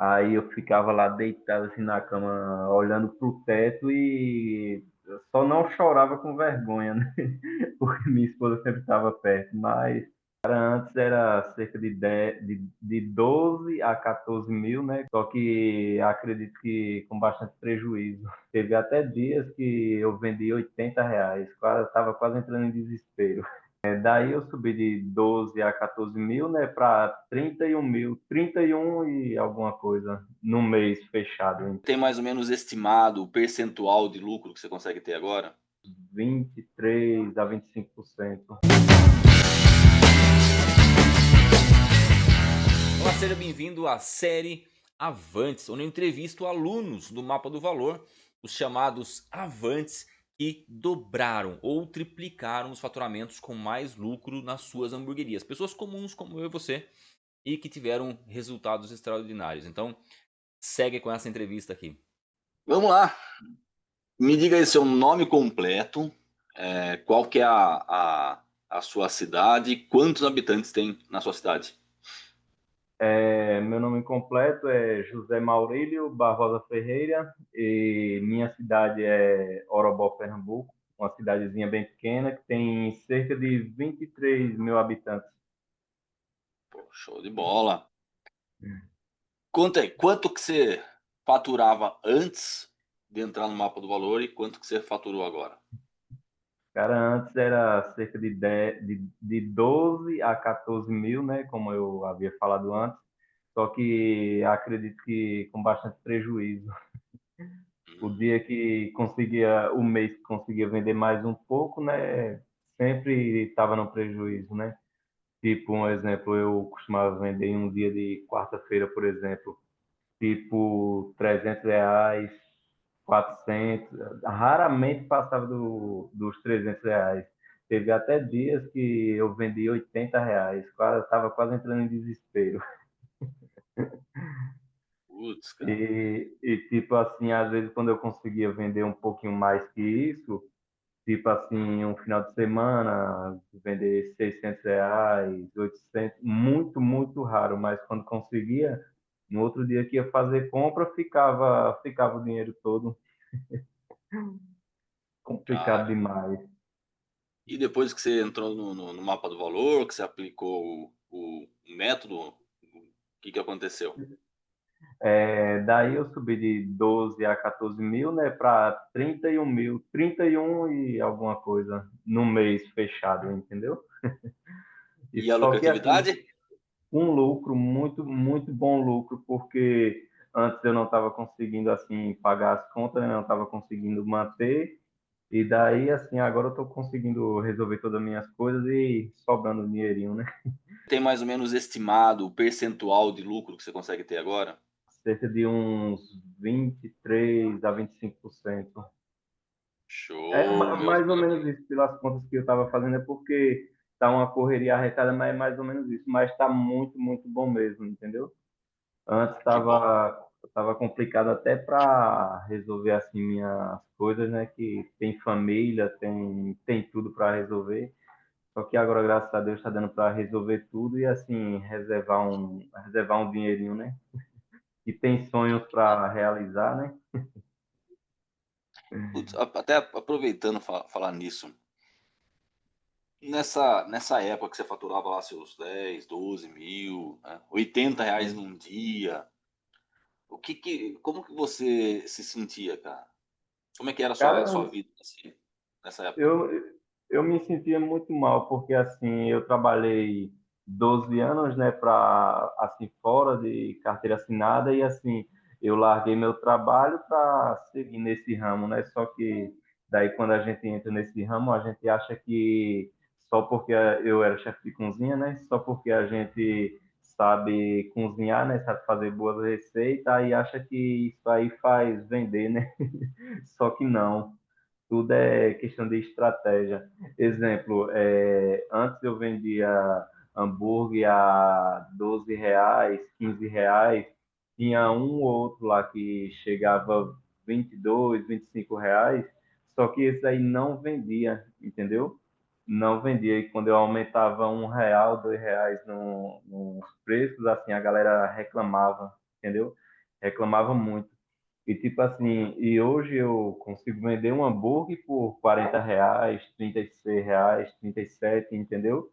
Aí eu ficava lá deitado assim na cama, olhando pro teto e eu só não chorava com vergonha, né? Porque minha esposa sempre estava perto, mas antes era cerca de 10, de 12 a 14 mil, né? Só que acredito que com bastante prejuízo. Teve até dias que eu vendi R$ 80, estava quase entrando em desespero. Daí eu subi de 12 a 14 mil, né, para 31 mil, 31 e alguma coisa no mês fechado, hein? Tem mais ou menos estimado o percentual de lucro que você consegue ter agora? 23 a 25%. Olá, seja bem-vindo à série Avantes, onde eu entrevisto alunos do Mapa do Valor, os chamados Avantes que dobraram ou triplicaram os faturamentos com mais lucro nas suas hamburguerias. Pessoas comuns como eu e você e que tiveram resultados extraordinários. Então, segue com essa entrevista aqui. Vamos lá, me diga aí seu nome completo, qual que é a sua cidade, quantos habitantes tem na sua cidade? Meu nome completo é José Maurílio Barbosa Ferreira e minha cidade é Orobó, Pernambuco, uma cidadezinha bem pequena que tem cerca de 23 mil habitantes. Pô, show de bola. Conta aí, quanto que você faturava antes de entrar no Mapa do Valor e quanto que você faturou agora? Cara, antes era cerca de 10, de 12 a 14 mil, né? Como eu havia falado antes. Só que acredito que com bastante prejuízo. O Hum, dia que conseguia, o mês que conseguia vender mais um pouco, né? Sempre estava no prejuízo, né? Tipo, um exemplo, eu costumava vender em um dia de quarta-feira, por exemplo, tipo R$ 300, 400, raramente passava dos R$ 300. Teve até dias que eu vendi R$ 80, estava quase entrando em desespero. putz, cara. E tipo assim, às vezes quando eu conseguia vender um pouquinho mais que isso, tipo assim, um final de semana, vender R$ 600, 800, muito, muito raro, mas quando conseguia, no outro dia que ia fazer compra, ficava o dinheiro todo complicado Cara, demais. e depois que você entrou no Mapa do Valor, que você aplicou o método, o que aconteceu? Daí eu subi de 12 a 14 mil, né, para 31 mil, 31 e alguma coisa no mês fechado, entendeu? E E a só que assim, lucratividade? um lucro muito, muito bom lucro, porque antes eu não estava conseguindo assim pagar as contas, né, não estava conseguindo manter, e daí assim agora eu estou conseguindo resolver todas as minhas coisas e sobrando um dinheirinho, né? Tem mais ou menos estimado o percentual de lucro que você consegue ter agora? Cerca de uns 23 a 25%. Show, meu Mais ou menos velho. isso, pelas contas que eu estava fazendo, é porque tá uma correria arretada, mas é mais ou menos isso. Mas está muito, muito bom mesmo, entendeu? Antes Que bom. tava complicado até para resolver assim minhas coisas, né? Que tem família, tem tudo para resolver. Só que agora, graças a Deus, está dando para resolver tudo e assim reservar um dinheirinho, né? E tem sonhos para realizar, né? Putz, até aproveitando falar nisso, nessa época que você faturava lá seus 10, 12 mil, né, R$ 80 num dia, como que você se sentia, cara? Como é que era a sua Cara, vida assim, nessa época? eu, eu me sentia muito mal, porque assim, eu trabalhei 12 anos, né, para assim fora de carteira assinada e assim, eu larguei meu trabalho para seguir nesse ramo, né? Só que daí quando a gente entra nesse ramo, a gente acha que só porque eu era chefe de cozinha, né? Só porque a gente sabe cozinhar, né, sabe fazer boas receitas, aí acha que isso aí faz vender, né? Só que não, tudo é questão de estratégia. Exemplo, antes eu vendia hambúrguer a R$ 12, R$ 15, tinha um ou outro lá que chegava R$ 22, R$ 25, só que esse aí não vendia, entendeu? Não vendia, e quando eu aumentava R$ 1, R$ 2 nos preços, assim, a galera reclamava, entendeu? reclamava muito. E tipo assim, e hoje eu consigo vender um hambúrguer por R$ 40, R$ 36, 37, entendeu?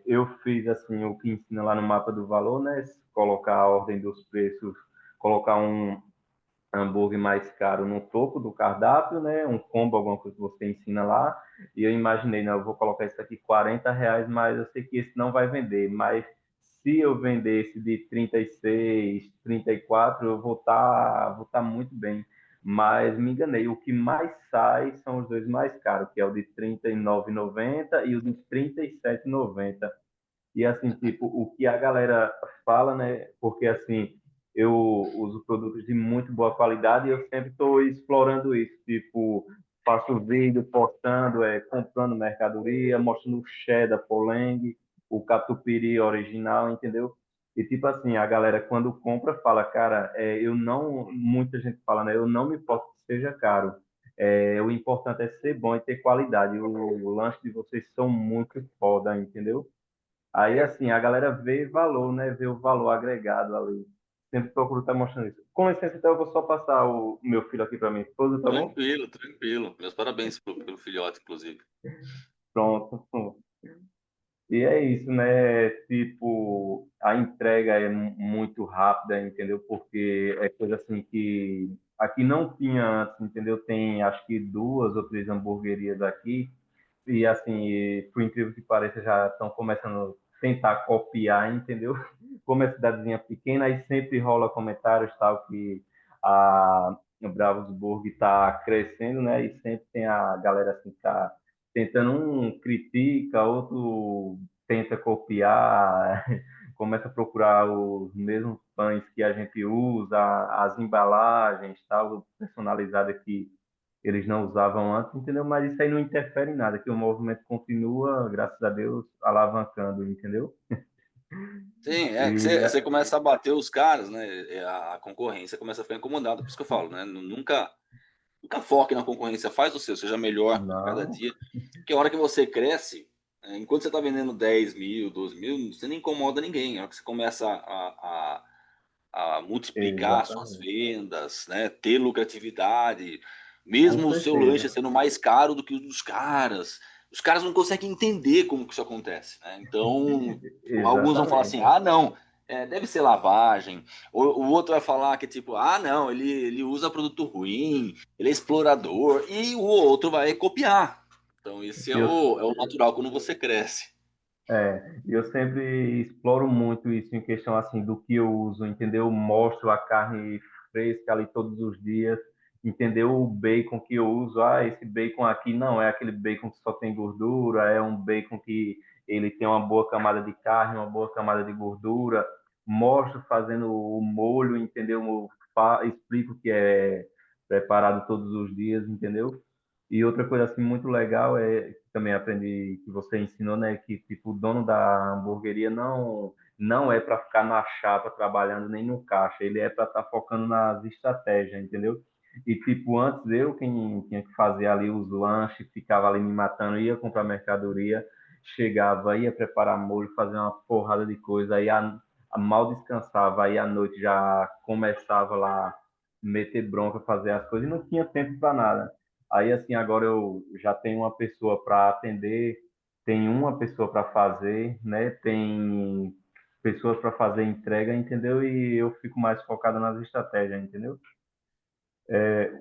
Eu fiz assim o que ensina lá no mapa do valor, né? Colocar a ordem dos preços, colocar um hambúrguer mais caro no topo do cardápio, né? Um combo, alguma coisa que você ensina lá. E eu imaginei, não, eu vou colocar isso aqui R$ 40, mas eu sei que esse não vai vender. Mas se eu vender esse de 36, 34, eu vou tá muito bem. Mas me enganei. O que mais sai são os dois mais caros, que é o de R$ 39,90 e o de R$ 37,90. E assim, tipo, o que a galera fala, né? Porque assim, eu uso produtos de muito boa qualidade e eu sempre estou explorando isso. Tipo, faço vídeo postando, comprando mercadoria, mostrando o cheddar, polengue, o catupiry original, entendeu? E tipo assim, a galera quando compra fala, cara, eu não, muita gente fala, né? Eu não me importo que seja caro. O importante é ser bom e ter qualidade. O lanche de vocês são muito foda, entendeu? Aí, assim, a galera vê valor, né? Vê o valor agregado ali. Sempre procuro estar mostrando isso. Com licença, então, eu vou só passar o meu filho aqui para minha esposa, tá bom? Tranquilo, tranquilo. Meus parabéns pelo filhote, inclusive. Pronto. E é isso, né? Tipo, a entrega é muito rápida, entendeu? Porque é coisa assim que aqui não tinha antes, entendeu? Tem acho que 2 ou 3 hamburguerias aqui. E assim, por incrível que pareça, já estão começando a tentar copiar, entendeu? Como é cidadezinha pequena, aí sempre rola comentários tal que a Bravosburg está crescendo, né? E sempre tem a galera assim que tá tentando, um critica, outro tenta copiar, começa a procurar os mesmos pães que a gente usa, as embalagens, tal, personalizada que eles não usavam antes, entendeu? Mas isso aí não interfere em nada, que o movimento continua, graças a Deus, alavancando, entendeu? Sim, é que E você começa a bater os caras, né? A concorrência começa a ficar incomodada. Por isso que eu falo, né? Nunca foque na concorrência, faz o seu, seja melhor a cada não, dia. Porque a hora que você cresce, enquanto você está vendendo 10 mil, 12 mil, você não incomoda ninguém. A hora que você começa a multiplicar suas exatamente. vendas, né? Ter lucratividade, Com mesmo o seu lanche certeza. sendo mais caro do que o dos caras. Os caras não conseguem entender como que isso acontece, né? Então, alguns vão falar Exatamente. assim: ah, não, deve ser lavagem. O outro vai falar que, tipo, ah, não, ele usa produto ruim, ele é explorador. E o outro vai copiar. Então, esse é Eu, o natural quando você cresce. eu sempre exploro muito isso em questão assim do que eu uso, entendeu? Mostro a carne fresca ali todos os dias, entendeu? O bacon que eu uso, esse bacon aqui não é aquele bacon que só tem gordura, é um bacon que ele tem uma boa camada de carne, uma boa camada de gordura. Mostro fazendo o molho, entendeu? Explico que é preparado todos os dias, entendeu? E outra coisa assim muito legal que também aprendi que você ensinou, né, que tipo o dono da hamburgueria não é para ficar na chapa trabalhando nem no caixa, ele é para estar focando nas estratégias, entendeu? E tipo antes eu quem tinha que fazer ali os lanches, ficava ali me matando, ia comprar mercadoria, chegava, ia preparar molho, fazer uma porrada de coisa, aí a mal descansava, aí à noite já começava lá meter bronca, fazer as coisas e não tinha tempo para nada. Aí, assim, agora eu já tenho uma pessoa para atender, tem uma pessoa para fazer, né? Tem pessoas para fazer entrega, entendeu? E eu fico mais focado nas estratégias, entendeu?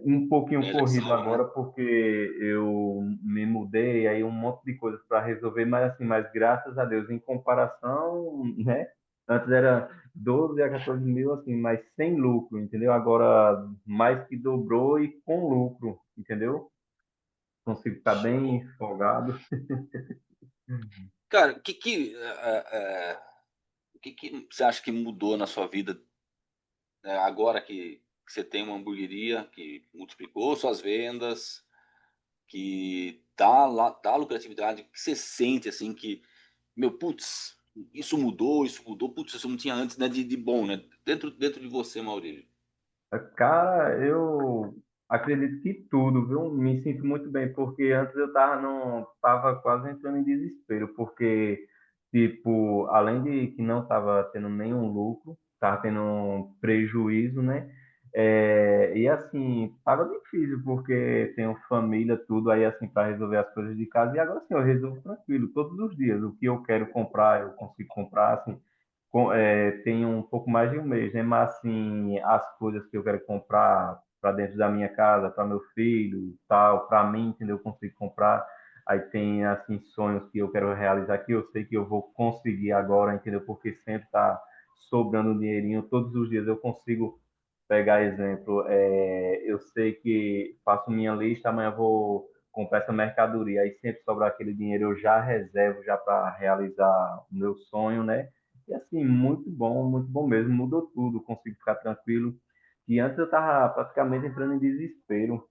Um pouquinho corrido Seleção, né? agora porque eu me mudei, aí um monte de coisas para resolver, mas assim, mas graças a Deus, em comparação, né? Antes era 12 a 14 mil, assim, mas sem lucro, entendeu? Agora mais que dobrou e com lucro, entendeu? Consigo ficar bem Show. folgado. Cara, o que você acha que mudou na sua vida, né, agora que você tem uma hamburgueria que multiplicou suas vendas, que dá lucratividade, o que você sente assim que, meu, putz, isso mudou, putz, isso não tinha antes, né, de bom, né? Dentro de você, Maurílio. Cara, eu acredito que tudo, viu? Me sinto muito bem, porque antes eu tava quase entrando em desespero, porque, tipo, além de que não tava tendo nenhum lucro, tava tendo um prejuízo, né? E assim, tava difícil, porque tenho família, tudo aí assim, para resolver as coisas de casa, e agora sim, eu resolvo tranquilo, todos os dias. O que eu quero comprar, eu consigo comprar, assim, tem um pouco mais de um mês, né? Mas assim, as coisas que eu quero comprar para dentro da minha casa, para meu filho, e tal, para mim, entendeu? Eu consigo comprar. Aí tem assim sonhos que eu quero realizar que eu sei que eu vou conseguir agora, entendeu? Porque sempre tá sobrando um dinheirinho, todos os dias eu consigo pegar exemplo. Eu sei que faço minha lista, amanhã eu vou comprar essa mercadoria, aí sempre sobra aquele dinheiro, eu já reservo já para realizar o meu sonho, né? E assim, muito bom mesmo, mudou tudo, consigo ficar tranquilo. E antes eu tava praticamente entrando em desespero.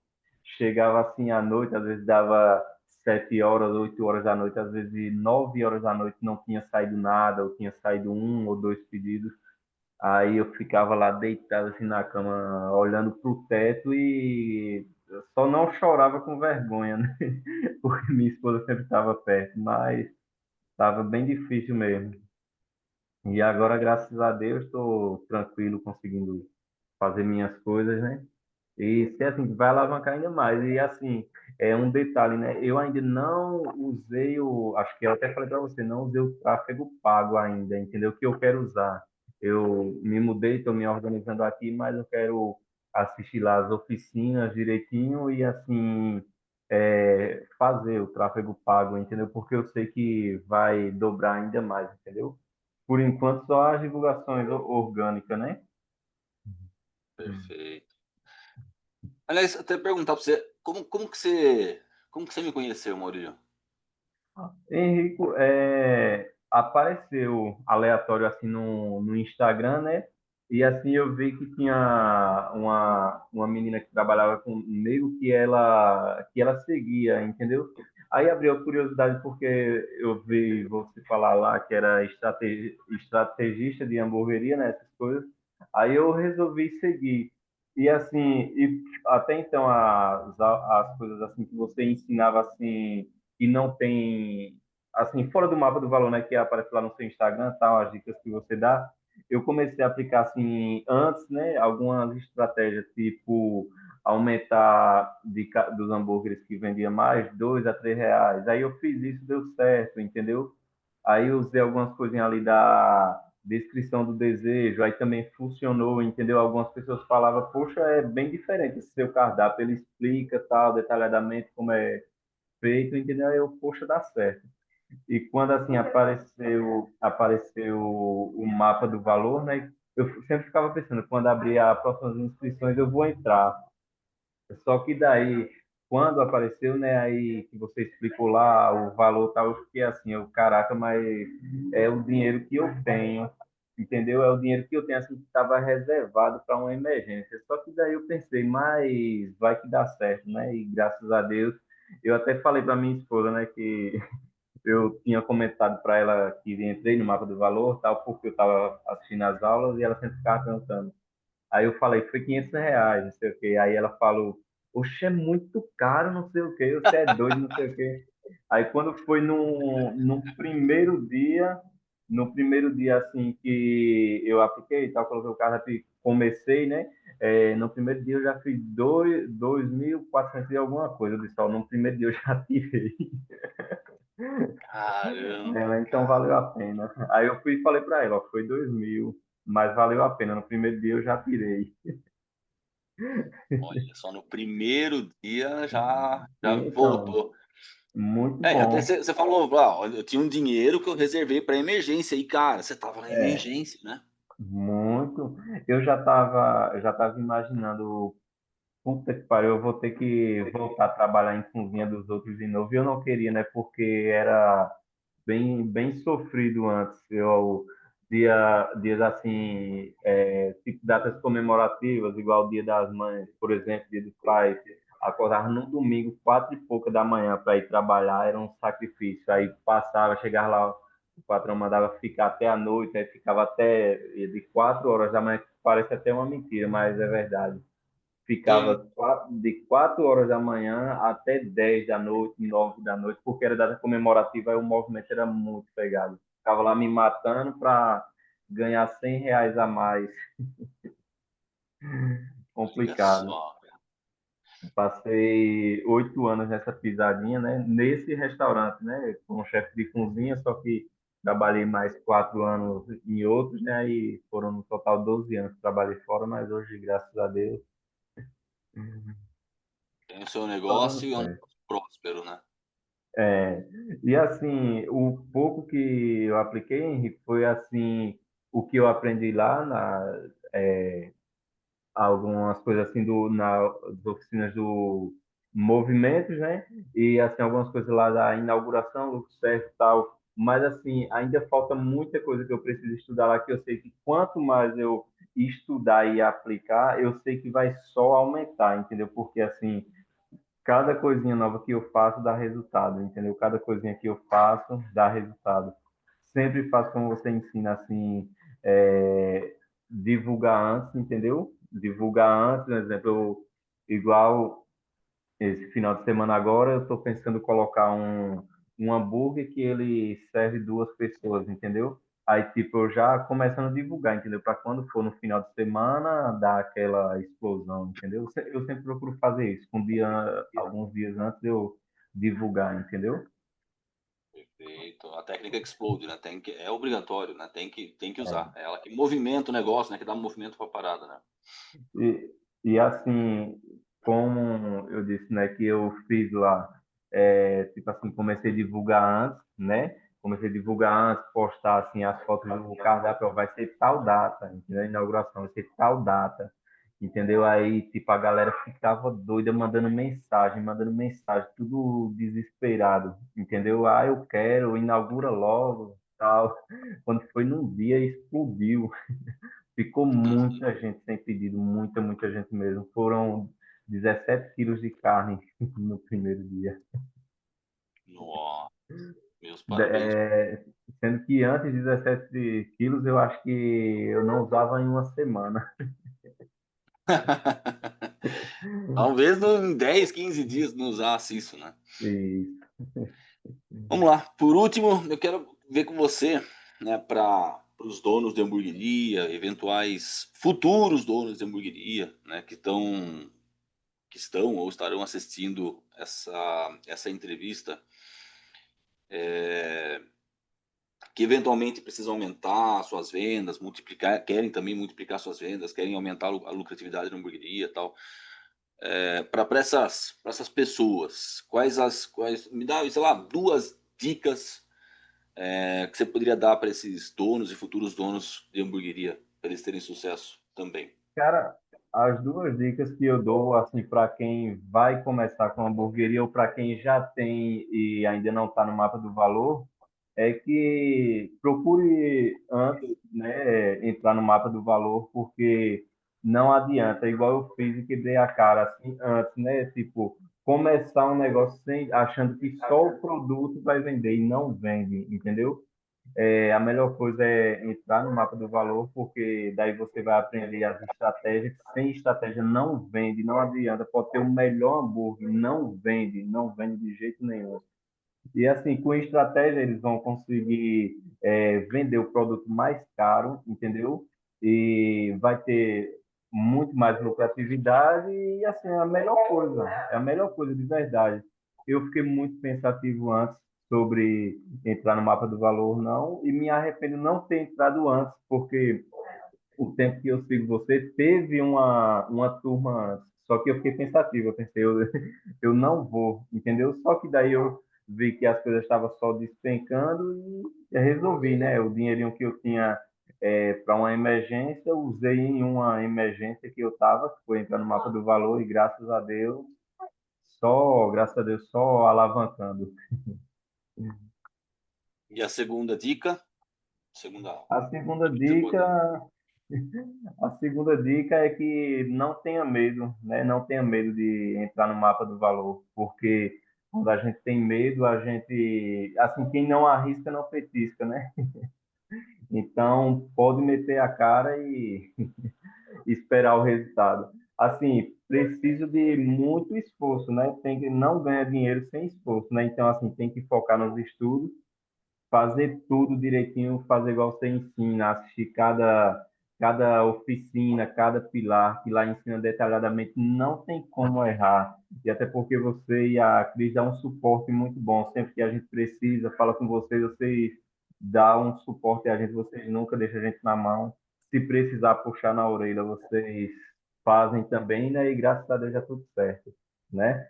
Chegava assim à noite, às vezes dava 7 horas, 8 horas da noite, às vezes 9 horas da noite não tinha saído nada, ou tinha saído um ou dois pedidos. Aí eu ficava lá deitado assim na cama, olhando pro teto e eu só não chorava com vergonha, né? Porque minha esposa sempre estava perto, mas estava bem difícil mesmo. E agora, graças a Deus, estou tranquilo, conseguindo fazer minhas coisas, né? E se assim, vai alavancar ainda mais. E assim, é um detalhe, né? Eu ainda não usei acho que eu até falei para você, não usei o tráfego pago ainda, entendeu? Que eu quero usar. Eu me mudei, estou me organizando aqui, mas eu quero assistir lá as oficinas direitinho e assim fazer o tráfego pago, entendeu? Porque eu sei que vai dobrar ainda mais, entendeu? Por enquanto, só as divulgações orgânicas, né? Perfeito. Aliás, até perguntar para você, como que você me conheceu, Maurílio? Henrico, apareceu aleatório assim no Instagram, né? E assim eu vi que tinha uma menina que trabalhava comigo que ela seguia, entendeu? Aí abriu a curiosidade porque eu vi você falar lá que era estrategista de hamburgueria, né? Essas coisas. Aí eu resolvi seguir. E assim, até então as coisas assim que você ensinava assim e não tem, assim, fora do mapa do valor, né, que aparece lá no seu Instagram, tal, as dicas que você dá, eu comecei a aplicar, assim, antes, né, algumas estratégias, tipo, aumentar dos hambúrgueres que vendia mais, R$ 2 a R$ 3. Aí eu fiz isso, deu certo, entendeu? Aí eu usei algumas coisinhas ali da descrição do desejo, aí também funcionou, entendeu? Algumas pessoas falavam, poxa, é bem diferente esse seu cardápio, ele explica tal, detalhadamente como é feito, entendeu? Aí eu, poxa, dá certo. E quando assim apareceu o mapa do valor, né? Eu sempre ficava pensando, quando abrir as próximas inscrições, eu vou entrar. Só que daí, quando apareceu, né, aí que você explicou lá o valor tal, eu fiquei assim, eu, caraca, mas é o dinheiro que eu tenho, entendeu? É o dinheiro que eu tenho, assim, que estava reservado para uma emergência. Só que daí eu pensei, mas vai que dá certo, né? E graças a Deus, eu até falei para minha esposa, né, que eu tinha comentado para ela que entrei no mapa do valor, tal, porque eu estava assistindo as aulas e ela sempre ficava perguntando. Aí eu falei, foi R$ 500, não sei o quê. Aí ela falou, oxe, é muito caro, não sei o quê, você é doido, não sei o quê. Aí quando foi no primeiro dia, no primeiro dia assim que eu apliquei, e tal, coloquei o carro, comecei, né? No primeiro dia eu já fiz 2.400 e alguma coisa. Eu disse, ó, no primeiro dia eu já tirei. Caramba, Então cara. valeu a pena. Aí eu fui e falei para ela, ó, foi 2.000, mas valeu a pena. No primeiro dia eu já tirei. Olha, só no primeiro dia já Então, voltou. muito Até bom. você falou, ó, eu tinha um dinheiro que eu reservei para emergência. E, cara, você tava na É, emergência, né? muito. Eu já tava imaginando, puta que pariu, eu vou ter que voltar a trabalhar em cozinha dos outros de novo. E eu não queria, né? Porque era bem, bem sofrido antes. Dias assim, tipo datas comemorativas, igual o Dia das Mães, por exemplo, Dia dos Pais, acordava no domingo, 4h pouca da manhã para ir trabalhar, era um sacrifício. Aí passava, chegava lá, o patrão mandava ficar até a noite, aí ficava até de 4 horas da manhã, que parece até uma mentira, mas é verdade. Sim. Ficava de 4 horas da manhã até 10 da noite, 9 da noite, porque era data comemorativa, aí o movimento era muito pegado. Ficava lá me matando para ganhar R$ 100 a mais. Olha Complicado. só. Passei 8 anos nessa pisadinha, né? Nesse restaurante, né? Como chefe de cozinha, só que trabalhei mais 4 anos em outros, né? Aí foram no total 12 anos que trabalhei fora, mas hoje, graças a Deus, Tem o seu tá dando negócio e é um certo. negócio próspero, né? É, e assim, o pouco que eu apliquei, Henrique, foi assim, o que eu aprendi lá algumas coisas assim das oficinas do movimentos, né? E assim algumas coisas lá da inauguração, do certo e tal. Mas assim, ainda falta muita coisa que eu preciso estudar lá, que eu sei que quanto mais eu estudar e aplicar, eu sei que vai só aumentar, entendeu? Porque assim, cada coisinha nova que eu faço dá resultado, entendeu? Cada coisinha que eu faço dá resultado. Sempre faço como você ensina, assim, divulgar antes, entendeu? Divulgar antes, por exemplo, igual esse final de semana agora, eu estou pensando em colocar um hambúrguer que ele serve 2 pessoas, entendeu? Aí, tipo, eu já começando a divulgar, entendeu? Para quando for no final de semana, dar aquela explosão, entendeu? Eu sempre procuro fazer isso. Alguns dias antes eu divulgar, entendeu? Perfeito. A técnica Explode, né? É obrigatório, né? Tem que usar. É ela que movimenta o negócio, né? Que dá um movimento para a parada, né? E assim, como eu disse, né, que eu fiz lá, tipo assim, comecei a divulgar antes, né? Comecei a divulgar antes, postar assim as fotos do cardápio, ó, vai ser tal data, entendeu? A inauguração vai ser tal data, entendeu? Aí, tipo, a galera ficava doida mandando mensagem, tudo desesperado, entendeu? Ah, eu quero, inaugura logo, tal. Quando foi num dia, explodiu. Ficou muita gente sem pedido, muita gente mesmo. Foram 17 quilos de carne no primeiro dia. Nossa, meus De- parabéns. é, Sendo que antes de 17 quilos eu acho que eu não usava em uma semana. Talvez em 10, 15 dias não usasse isso, né? E, Vamos lá. Por último, eu quero ver com você, né, para os donos de hamburgueria, eventuais futuros donos de hamburgueria, né, que estão ou estarão assistindo essa entrevista, que eventualmente precisam aumentar suas vendas, multiplicar, querem também multiplicar suas vendas, querem aumentar a lucratividade da hamburgueria e tal. Para essas pessoas, me dá, sei lá, 2 dicas que você poderia dar para esses donos e futuros donos de hamburgueria, para eles terem sucesso também? cara, as duas dicas que eu dou assim para quem vai começar com hamburgueria ou para quem já tem e ainda não está no mapa do valor é que procure antes, né, entrar no mapa do valor, porque não adianta, igual eu fiz e quebrei a cara assim antes, né? Tipo, começar um negócio achando que só o produto vai vender e não vende, entendeu? A melhor coisa é entrar no mapa do valor, porque daí você vai aprender as estratégias. Sem estratégia não vende, não adianta. Pode ter o melhor hambúrguer, não vende de jeito nenhum. E assim, com estratégia, eles vão conseguir vender o produto mais caro, entendeu? E vai ter muito mais lucratividade e assim, é a melhor coisa de verdade. Eu fiquei muito pensativo antes sobre entrar no mapa do valor, não, e me arrependo de não ter entrado antes, porque o tempo que eu sigo você, teve uma turma antes. Só que eu fiquei pensativo, eu pensei, eu não vou, entendeu? Só que daí eu vi que as coisas estavam só despencando e resolvi, né? O dinheirinho que eu tinha para uma emergência, eu usei em uma emergência que eu estava, que foi entrar no mapa do valor e graças a Deus, só alavancando. E a segunda dica, segunda A segunda dica que você pode dar. dica A segunda dica é que não tenha medo, né? Não tenha medo de entrar no mapa do valor, porque quando a gente tem medo, assim, quem não arrisca não petisca, né? Então, pode meter a cara e esperar o resultado. Assim, preciso de muito esforço, né? Tem que não ganhar dinheiro sem esforço, né? Então, assim, tem que focar nos estudos fazer tudo direitinho, fazer igual você ensina, assistir cada oficina, cada pilar, que lá ensina detalhadamente, não tem como errar. E até porque você e a Cris dão um suporte muito bom. Sempre que a gente precisa, fala com vocês dão um suporte a gente, vocês nunca deixam a gente na mão. Se precisar puxar na orelha, vocês fazem também, né? E graças a Deus já tudo certo, né?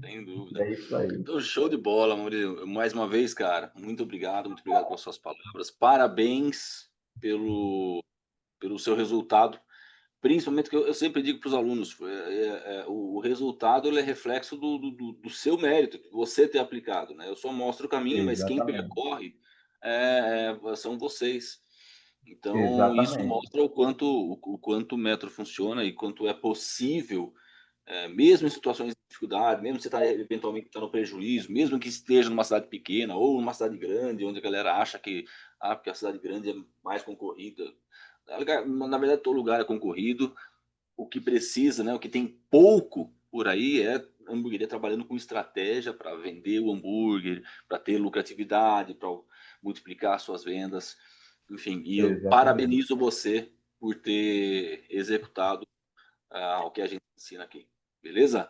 Sem dúvida. É isso aí. Então, show de bola, Maurício. Mais uma vez, cara, muito obrigado pelas suas palavras. Parabéns pelo seu resultado. Principalmente que eu sempre digo para os alunos, o resultado ele é reflexo do seu mérito, que você ter aplicado, né? Eu só mostro o caminho, mas quem Exatamente. percorre são vocês. Então, isso Exatamente. mostra o quanto o método funciona e quanto é possível, mesmo em situações de dificuldade, mesmo se você está eventualmente tá no prejuízo, mesmo que esteja numa cidade pequena ou numa cidade grande, onde a galera acha que porque a cidade grande é mais concorrida. Na verdade, todo lugar é concorrido. O que precisa, né, o que tem pouco por aí é a hamburgueria trabalhando com estratégia para vender o hambúrguer, para ter lucratividade, para multiplicar suas vendas. Enfim, e eu Exatamente. parabenizo você por ter executado o que a gente ensina aqui. Beleza?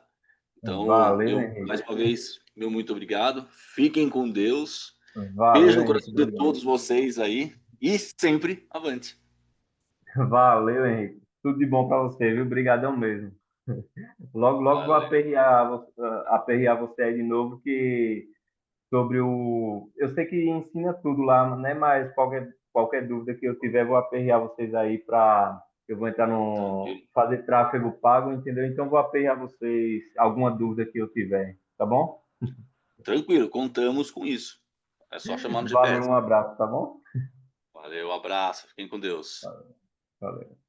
Então, Valeu, Henrique. mais uma vez, meu muito obrigado. Fiquem com Deus. Beijo Valeu, no Henrique. coração de Obrigado. todos vocês aí e sempre avante. Valeu, Henrique. Tudo de bom para você, viu? Obrigadão mesmo. Logo, logo vou Valeu. aperrear você aí de novo, que sobre o. Eu sei que ensina tudo lá, né? Mas qualquer dúvida que eu tiver, vou aperrear vocês aí para. Eu vou entrar no. Tranquilo. Fazer tráfego pago, entendeu? Então vou aperrear vocês alguma dúvida que eu tiver, tá bom? Tranquilo, contamos com isso. É só chamar no Valeu, GPS. um abraço, tá bom? Valeu, abraço, fiquem com Deus. Valeu.